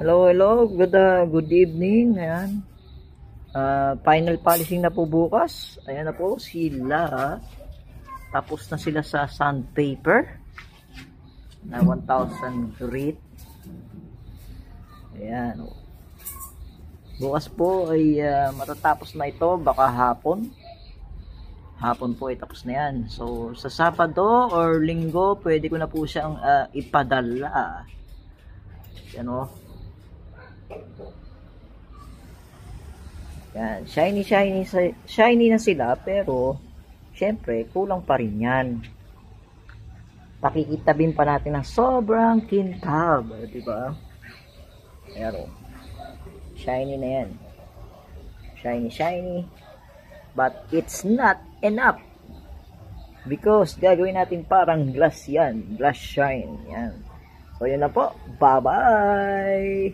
Hello. Good evening. Ayan. Final polishing na po bukas. Ayan na po sila. Tapos na sila sa sandpaper na 1,000 grit. Ayan. Bukas po ay matatapos na ito. Baka hapon. Hapon po ay tapos na yan. So sa Sabado or Linggo pwede ko na po siyang ipadala. Yan o. Yan, shiny na sila, pero syempre kulang pa rin yan. Pakikitabin pa natin ng sobrang kintab, di ba? Pero shiny na yan. Shiny, but it's not enough because gagawin natin parang glass yan, glass shine yan. So yun na po, bye bye.